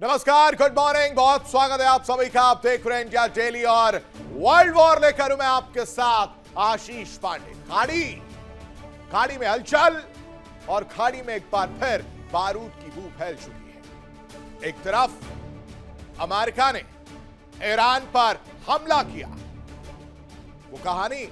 नमस्कार, good morning, बहुत स्वागत है आप सभी का। आप देख रहे हैं इंडिया डेली और वर्ल्ड वॉर लेकर हूं मैं आपके साथ आशीष पांडे। खाड़ी में हलचल और खाड़ी में एक बार फिर बारूद की बू फैल चुकी है। एक तरफ अमेरिका ने ईरान पर हमला किया। वो कहानी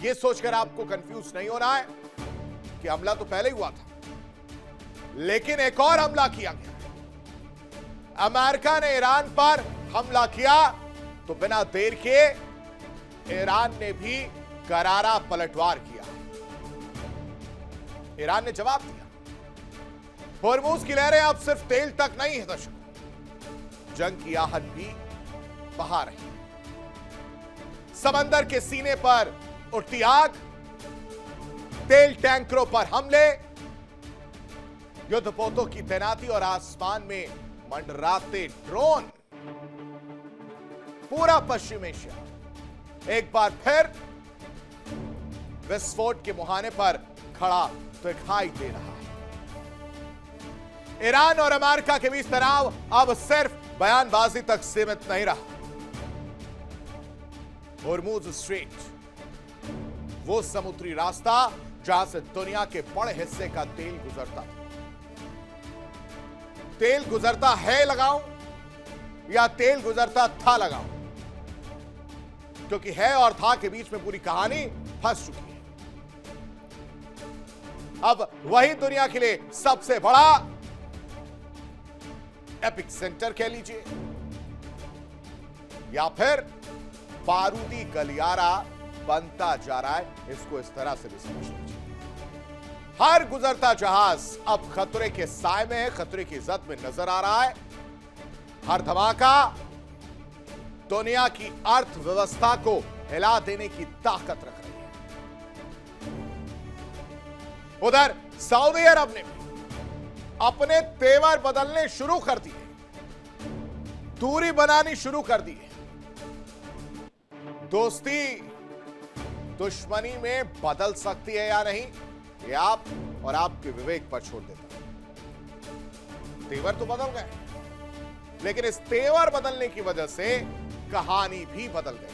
ये सोचकर आपको कंफ्यूज नहीं होना है कि हमला तो पहले ही हुआ था, लेकिन एक और हमला किया गया। अमेरिका ने ईरान पर हमला किया तो बिना देर के ईरान ने भी करारा पलटवार किया। ईरान ने जवाब दिया। होर्मुज की लहरें अब सिर्फ तेल तक नहीं है दर्शकों, जंग की आहट भी बहा रही है। समंदर के सीने पर उठती आग, तेल टैंकरों पर हमले, युद्धपोतों की तैनाती और आसमान में मंडराते ड्रोन। पूरा पश्चिम एशिया एक बार फिर विस्फोट के मुहाने पर खड़ा दिखाई दे रहा है। ईरान और अमेरिका के बीच तनाव अब सिर्फ बयानबाजी तक सीमित नहीं रहा। होर्मुज स्ट्रेट, वो समुद्री रास्ता जहां से दुनिया के बड़े हिस्से का तेल गुजरता था। तेल गुजरता है लगाऊं या तेल गुजरता था लगाऊं, क्योंकि है और था के बीच में पूरी कहानी फंस चुकी है। अब वही दुनिया के लिए सबसे बड़ा एपिक सेंटर कह लीजिए या फिर बारूदी गलियारा बनता जा रहा है, इसको इस तरह से भी समझ लीजिए। हर गुजरता जहाज अब खतरे के साए में है, खतरे की जद में नजर आ रहा है। हर धमाका दुनिया की अर्थव्यवस्था को हिला देने की ताकत रख रही है। उधर सऊदी अरब ने अपने तेवर बदलने शुरू कर दिए, दूरी बनानी शुरू कर दी है। दोस्ती दुश्मनी में बदल सकती है या नहीं, ये आप और आपके विवेक पर छोड़ देता हूं। तेवर तो बदल गए, लेकिन इस तेवर बदलने की वजह से कहानी भी बदल गई।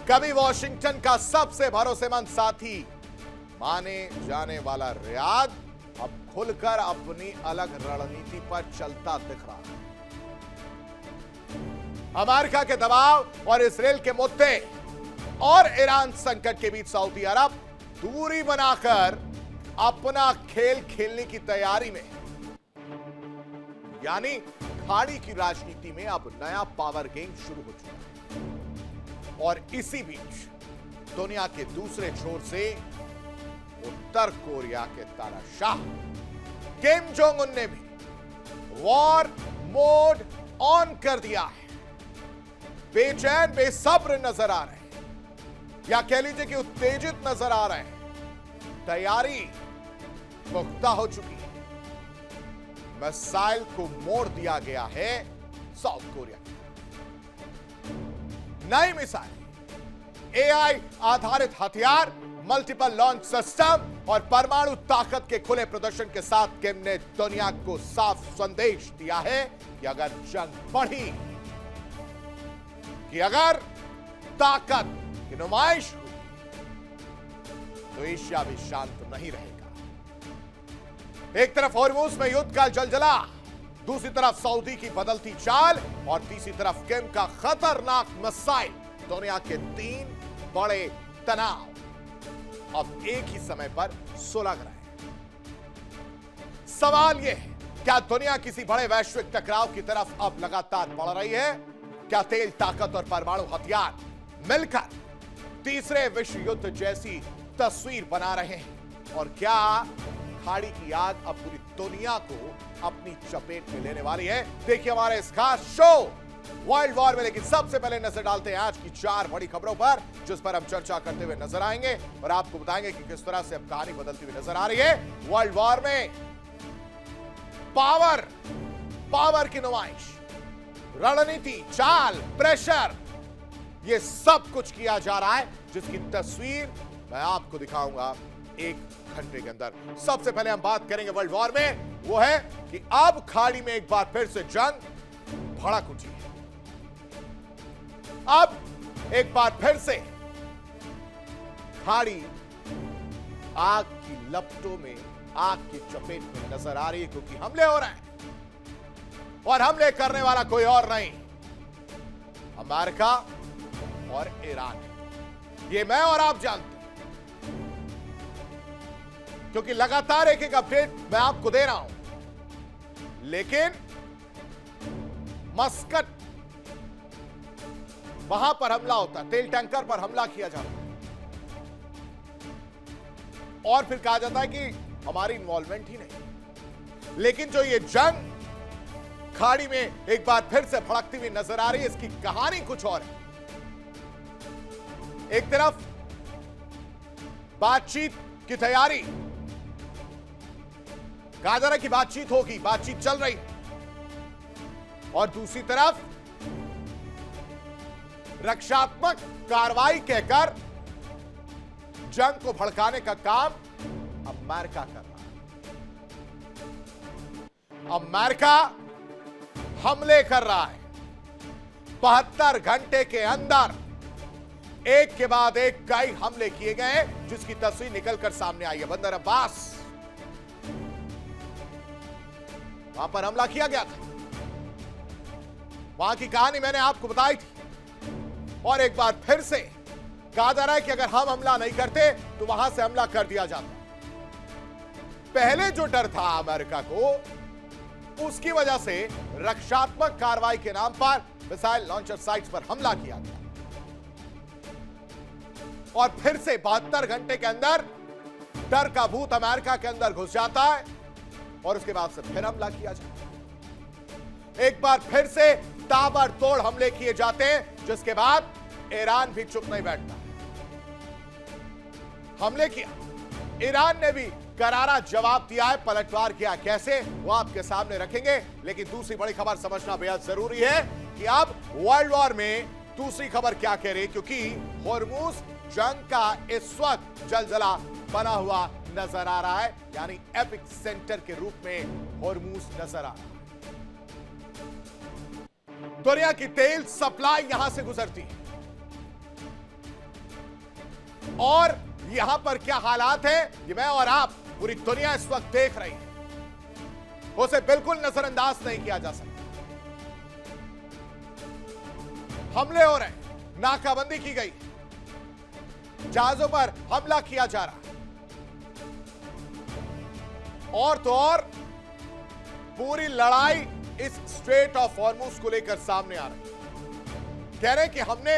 कभी वॉशिंगटन का सबसे भरोसेमंद साथी माने जाने वाला रियाद अब खुलकर अपनी अलग रणनीति पर चलता दिख रहा है। अमेरिका के दबाव और इसराइल के मुद्दे और ईरान संकट के बीच सऊदी अरब दूरी बनाकर अपना खेल खेलने की तैयारी में, यानी खाड़ी की राजनीति में अब नया पावर गेम शुरू हो चुका है। और इसी बीच दुनिया के दूसरे छोर से उत्तर कोरिया के तानाशाह किम जोंग उन ने भी वॉर मोड ऑन कर दिया है। बेचैन बेसब्र नजर आ रहे हैं, या कह लीजिए कि उत्तेजित नजर आ रहे हैं। तैयारी पुख्ता हो चुकी है। मिसाइल को मोड़ दिया गया है साउथ कोरिया की। नई मिसाइल, एआई आधारित हथियार, मल्टीपल लॉन्च सिस्टम और परमाणु ताकत के खुले प्रदर्शन के साथ किम ने दुनिया को साफ संदेश दिया है कि अगर जंग बढ़ी, कि अगर ताकत की नुमाइश हुई, तो एशिया भी शांत नहीं रहेगा। एक तरफ होर्मुज में युद्ध का जलजला, दूसरी तरफ सऊदी की बदलती चाल और तीसरी तरफ किम का खतरनाक मिसाइल। दुनिया के तीन बड़े तनाव अब एक ही समय पर सुलग रहे हैं। सवाल यह है, क्या दुनिया किसी बड़े वैश्विक टकराव की तरफ अब लगातार बढ़ रही है? क्या तेल, ताकत और परमाणु हथियार मिलकर तीसरे विश्व युद्ध जैसी तस्वीर बना रहे हैं? और क्या खाड़ी की आग अब पूरी दुनिया को अपनी चपेट में लेने वाली है? देखिए हमारे इस खास शो वर्ल्ड वॉर में। लेकिन सबसे पहले नजर डालते हैं आज की 4 बड़ी खबरों पर, जिस पर हम चर्चा करते हुए नजर आएंगे और आपको बताएंगे कि किस तरह से अब कहानी बदलती हुई नजर आ रही है। वर्ल्ड वॉर में पावर की नुमाइश, रणनीति, चाल, प्रेशर, ये सब कुछ किया जा रहा है, जिसकी तस्वीर मैं आपको दिखाऊंगा एक घंटे के अंदर। सबसे पहले हम बात करेंगे वर्ल्ड वॉर में वो है कि अब खाड़ी में एक बार फिर से जंग भड़क उठी है। अब एक बार फिर से खाड़ी आग की लपटों में, आग की चपेट में नजर आ रही है, क्योंकि हमले हो रहे हैं और हमले करने वाला कोई और नहीं, अमेरिका और ईरान है। ये मैं और आप जानते हैं, क्योंकि लगातार एक एक अपडेट मैं आपको दे रहा हूं। लेकिन मस्कट, वहां पर हमला होता है, तेल टैंकर पर हमला किया जाता है और फिर कहा जाता है कि हमारी इन्वॉल्वमेंट ही नहीं। लेकिन जो ये जंग खाड़ी में एक बार फिर से भड़कती हुई नजर आ रही है, इसकी कहानी कुछ और है। एक तरफ बातचीत की तैयारी, कहा जा रहा है कि बातचीत होगी, बातचीत चल रही, और दूसरी तरफ रक्षात्मक कार्रवाई कहकर जंग को भड़काने का काम अमेरिका कर रहा है। अमेरिका हमले कर रहा है। 72 घंटे के अंदर एक के बाद एक कई हमले किए गए, जिसकी तस्वीर निकलकर सामने आई है। बंदर अब्बास, वहां पर हमला किया गया था, वहां की कहानी मैंने आपको बताई थी, और एक बार फिर से कहा जा रहा है कि अगर हम हमला नहीं करते तो वहां से हमला कर दिया जाता। पहले जो डर था अमेरिका को, उसकी वजह से रक्षात्मक कार्रवाई के नाम पर मिसाइल लॉन्चर साइट्स पर हमला किया गया, और फिर से 72 घंटे के अंदर डर का भूत अमेरिका के अंदर घुस जाता है, और उसके बाद से फिर हमला किया जाता है। एक बार फिर से ताबड़तोड़ हमले किए जाते हैं, जिसके बाद ईरान भी चुप नहीं बैठता। हमले किया, ईरान ने भी करारा जवाब दिया है, पलटवार किया। कैसे, वो आपके सामने रखेंगे। लेकिन दूसरी बड़ी खबर समझना बेहद जरूरी है कि अब वर्ल्ड वॉर में दूसरी खबर क्या कह रही है, क्योंकि होर्मुज जंग का इस वक्त जलजला बना हुआ नजर आ रहा है, यानी एपिक सेंटर के रूप में होर्मुज नजर आ रहा है। दुनिया की तेल सप्लाई यहां से गुजरती है, और यहां पर क्या हालात है, ये मैं और आप, पूरी दुनिया इस वक्त देख रही है। उसे बिल्कुल नजरअंदाज नहीं किया जा सकता। हमले हो रहे हैं, नाकाबंदी की गई, जहाजों पर हमला किया जा रहा है, और तो और पूरी लड़ाई इस स्ट्रेट ऑफ हॉर्मुज को लेकर सामने आ रही है। कह रहे हैं कि हमने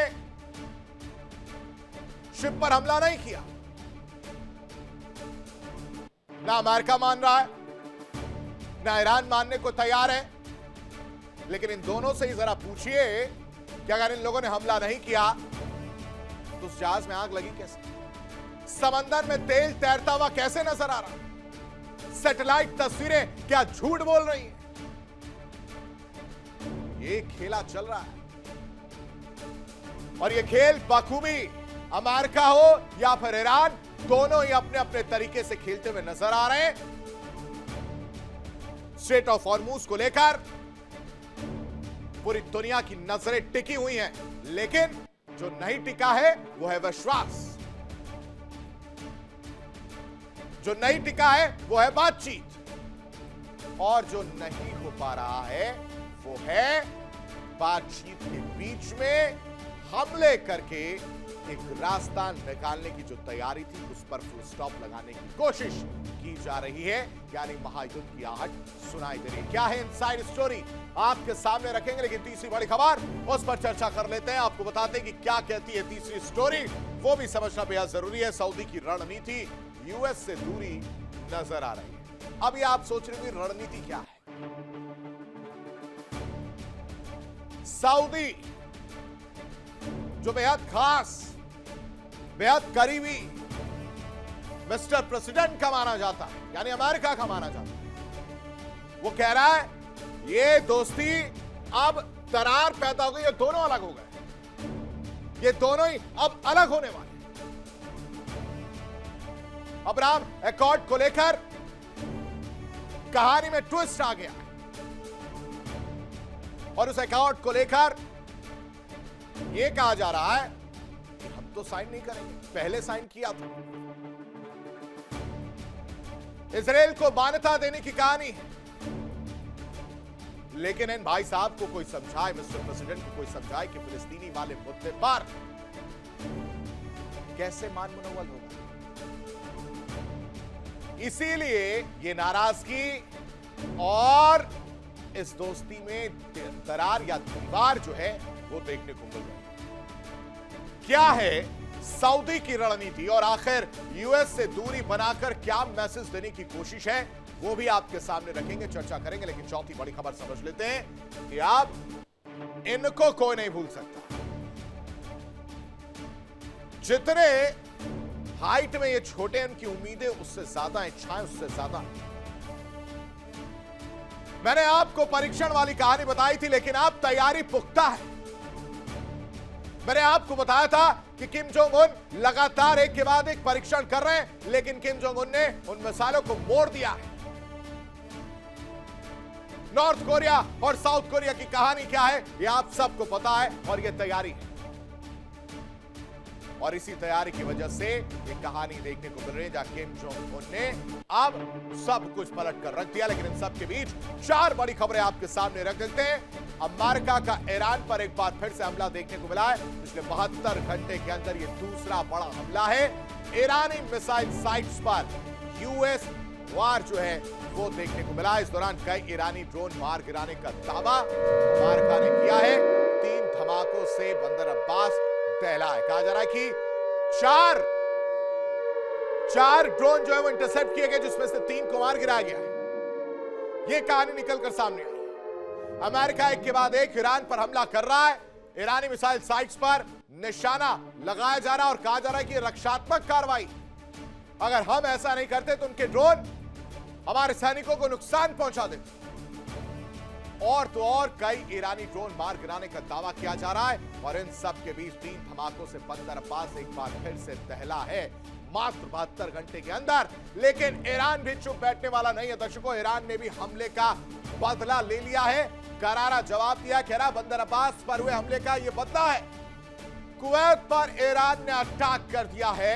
शिप पर हमला नहीं किया। ना अमेरिका मान रहा है, ना ईरान मानने को तैयार है। लेकिन इन दोनों से ही जरा पूछिए कि अगर इन लोगों ने हमला नहीं किया तो उस जहाज में आग लगी कैसे, समंदर में तेल तैरता हुआ कैसे नजर आ रहा, सैटेलाइट तस्वीरें क्या झूठ बोल रही हैं। ये खेला चल रहा है, और ये खेल बखूबी अमेरिका हो या फिर ईरान, दोनों ही अपने अपने तरीके से खेलते हुए नजर आ रहे हैं। स्ट्रेट ऑफ हॉर्मुज को लेकर पूरी दुनिया की नजरें टिकी हुई हैं, लेकिन जो नहीं टिका है वो है विश्वास, जो नहीं टिका है वो है बातचीत, और जो नहीं हो पा रहा है वो है बातचीत के बीच में हमले करके एक रास्ता निकालने की जो तैयारी थी, उस पर फुल स्टॉप लगाने की कोशिश की जा रही है, यानी महायुद्ध की आहट सुनाई दे रही है। क्या है इनसाइड स्टोरी, आपके सामने रखेंगे। लेकिन तीसरी बड़ी खबर, उस पर चर्चा कर लेते हैं। आपको बताते हैं कि क्या कहती है तीसरी स्टोरी, वो भी समझना बेहद जरूरी है। सऊदी की रणनीति यूएस से दूरी नजर आ रही है। अब ये आप सोच रहे होंगे रणनीति क्या है। सऊदी जो बेहद खास, बेहद करीबी मिस्टर प्रेसिडेंट का माना जाता है, यानी अमेरिका का माना जाता है, वो कह रहा है ये दोस्ती अब दरार पैदा हो गई, ये दोनों अलग हो गए, ये दोनों ही अब अलग होने वाले। अब्राहम एकॉर्ड को लेकर कहानी में ट्विस्ट आ गया और उस अकाउंट को लेकर यह कहा जा रहा है कि हम तो साइन नहीं करेंगे, पहले साइन किया था। इजराइल को मान्यता देने की कहानी है, लेकिन इन भाई साहब को कोई समझाए, मिस्टर प्रेसिडेंट को कोई समझाए कि फिलिस्तीनी वाले मुद्दे पर कैसे मान मुनव्वल होगा। इसीलिए ये नाराजगी और इस दोस्ती में दरार या दीवार जो है वो देखने को मिल रही है। क्या है सऊदी की रणनीति और आखिर यूएस से दूरी बनाकर क्या मैसेज देने की कोशिश है, वो भी आपके सामने रखेंगे, चर्चा करेंगे। लेकिन चौथी बड़ी खबर समझ लेते हैं कि आप इनको कोई नहीं भूल सकता। जितने हाइट में ये छोटे, इनकी उम्मीदें उससे ज्यादा, इच्छाएं उससे ज्यादा। मैंने आपको परीक्षण वाली कहानी बताई थी, लेकिन आप तैयारी पुख्ता है। मैंने आपको बताया था कि किम जोंग उन लगातार एक के बाद एक परीक्षण कर रहे हैं, लेकिन किम जोंग उन ने उन मिसाइलों को मोड़ दिया है। नॉर्थ कोरिया और साउथ कोरिया की कहानी क्या है, यह आप सबको पता है और यह तैयारी है। और इसी तैयारी की वजह से ये कहानी देखने को मिल रही है, जहां किम जोंग उन ने अब सब कुछ पलट कर रख दिया। लेकिन इन सब के बीच चार बड़ी खबरें आपके सामने रख देते हैं। अमेरिका का ईरान पर एक बार फिर से हमला देखने को मिला है। पिछले 72 घंटे के अंदर यह दूसरा बड़ा हमला है। ईरानी मिसाइल साइट्स पर यूएस वार जो है वो देखने को मिला। इस दौरान कई ईरानी ड्रोन मार गिराने का दावा अमेरिका ने किया है। 3 धमाकों से बंदर अब्बास दहला है। कहा जा रहा है कि चार ड्रोन जो है वो इंटरसेप्ट किए गए, जिसमें से 3 को मार गिराया गया है। यह कहानी निकलकर सामने आई। अमेरिका एक के बाद एक ईरान पर हमला कर रहा है। ईरानी मिसाइल साइट्स पर निशाना लगाया जा रहा है और कहा जा रहा है कि रक्षात्मक कार्रवाई, अगर हम ऐसा नहीं करते तो उनके ड्रोन हमारे सैनिकों को नुकसान पहुंचा देते। और तो और कई ईरानी ड्रोन मार गिराने का दावा किया जा रहा है। और इन सब के बीच 3 धमाकों से बंदर अब्बास एक बार फिर से दहला है मात्र 72 घंटे के अंदर। लेकिन ईरान भी चुप बैठने वाला नहीं है दर्शकों। ईरान ने भी हमले का बदला ले लिया है, करारा जवाब दिया। कह रहा बंदर अब्बास पर हुए हमले का यह बदला है। कुवैत पर ईरान ने अटैक कर दिया है।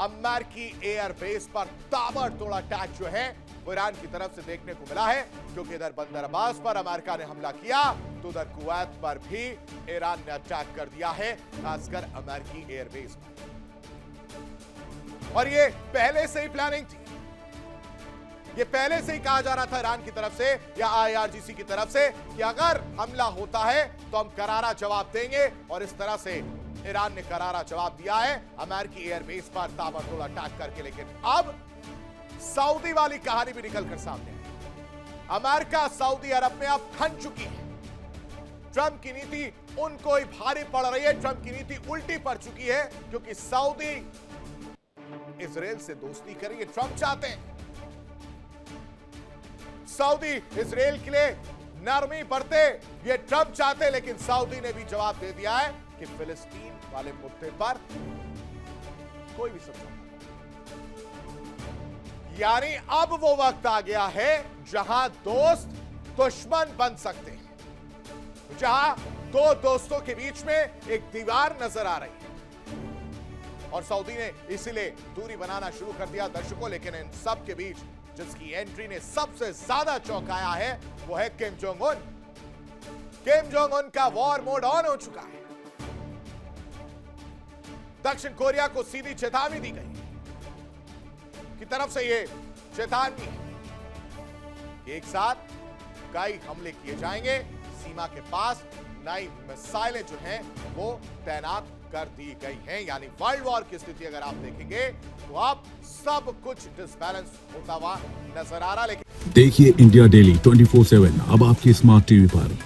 अमेरिकी एयरबेस पर ताबड़तोड़ अटैक जो है वो ईरान की तरफ से देखने को मिला है, क्योंकि इधर बंदर अब्बास पर अमेरिका ने हमला किया तो उधर कुवैत पर भी ईरान ने अटैक कर दिया है, खासकर अमेरिकी एयरबेस पर। और ये पहले से ही प्लानिंग थी। ये पहले से ही कहा जा रहा था ईरान की तरफ से या आईआरजीसी की तरफ से कि अगर हमला होता है तो हम करारा जवाब देंगे। और इस तरह से ईरान ने करारा जवाब दिया है अमेरिकी एयरबेस पर ताबड़तोड़ अटैक करके। लेकिन अब सऊदी वाली कहानी भी निकलकर सामने आई। अमेरिका सऊदी अरब में अब ठन चुकी है। ट्रंप की नीति उनको ही भारी पड़ रही है। ट्रंप की नीति उल्टी पड़ चुकी है, क्योंकि सऊदी इजराइल से दोस्ती करें ये ट्रंप चाहते हैं। सऊदी इजराइल के लिए नरमी बरते ये ट्रंप चाहते हैं। लेकिन सऊदी ने भी जवाब दे दिया है कि फिलिस्तीन वाले मुद्दे पर कोई भी समझौता, यानी अब वो वक्त आ गया है जहां दोस्त दुश्मन बन सकते हैं, जहां दो दोस्तों के बीच में एक दीवार नजर आ रही है। और सऊदी ने इसीलिए दूरी बनाना शुरू कर दिया दर्शकों। लेकिन इन सब के बीच जिसकी एंट्री ने सबसे ज्यादा चौंकाया है वो है Kim Jong Un. Kim Jong Un का वॉर मोड ऑन हो चुका है। दक्षिण कोरिया को सीधी चेतावनी दी गई की तरफ से ये चेतावनी है, एक साथ कई हमले किए जाएंगे। सीमा के पास नई मिसाइलें जो हैं वो तैनात कर दी गई हैं। यानी वर्ल्ड वॉर की स्थिति अगर आप देखेंगे तो आप सब कुछ डिसबैलेंस होता हुआ नजर आ रहा। लेकिन देखिए इंडिया डेली 24/7 अब आपकी स्मार्ट टीवी पर।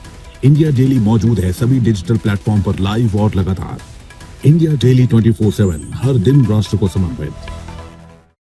इंडिया डेली मौजूद है सभी डिजिटल प्लेटफॉर्म पर लाइव और लगातार। इंडिया डेली 24/7 हर दिन राष्ट्र को समर्पित।